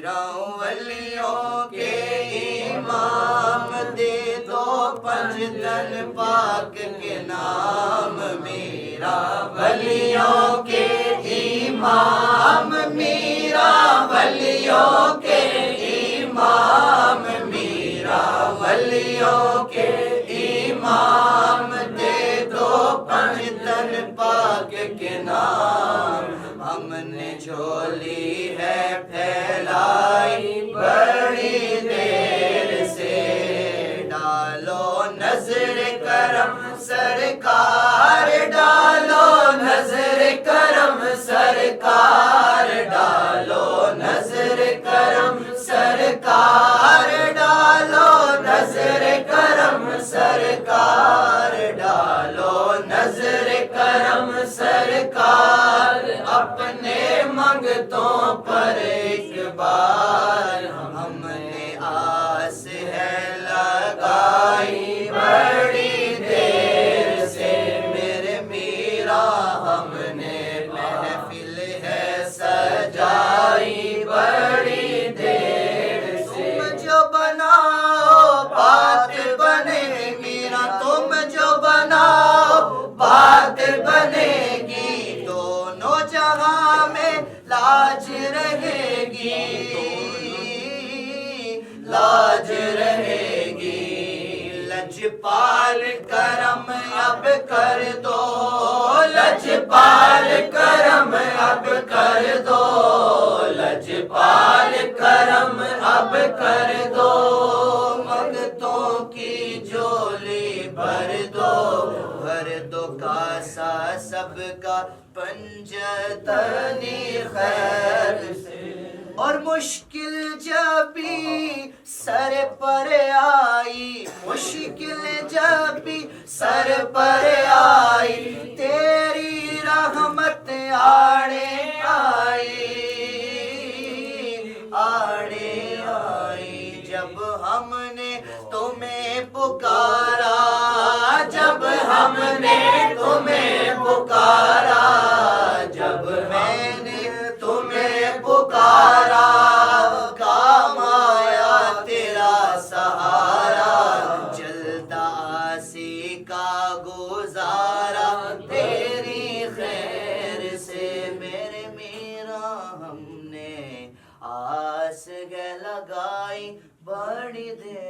پیروں ولیوں کے امام دے دو پنجتن پاک کے نام میرا ولیوں کے امام میرا ولیوں کے امام میرا ولیوں کے امام دے دو پنجتن پاک کے نام ہم نے جھولی ہے پھیلائی بڑی دیر سے ڈالو نظر کرم سرکار ڈالو نظر کرم سرکار ڈالو نظر کرم سرکار ڈالو نظر کرم سرکار ڈالو نظر کرم سرکار اپنے منگتوں پر ایک بار ہم نے آس ہے لگائی بڑی دیر سے میرے میرا ہم نے محفل ہے سجائی بڑی دیر سے تم جو بناؤ بات بنے گی نا تم جو بناؤ بات بنے گی دونوں جہاں میں لاج رہے گی لاج رہے گی لجپال کرم اب کر دو لجپال کرم اب کر دو لجپال کرم اب کر دو منگتوں کی جھولی بھر دو کاسا سب کا پنجتنی خیر سے اور مشکل جب بھی سر پر آئی مشکل جب بھی سر پر آئی تیری رحمت آڑے آئی آڑے آئی جب ہم نے تمہیں پکارا جب ہم نے تمہیں پکارا جب میں نے تمہیں پکارا کام آیا تیرا سہارا چلتا آسی کا گزارا تیری خیر سے میرے میرا ہم نے آس لگائی بڑی دیر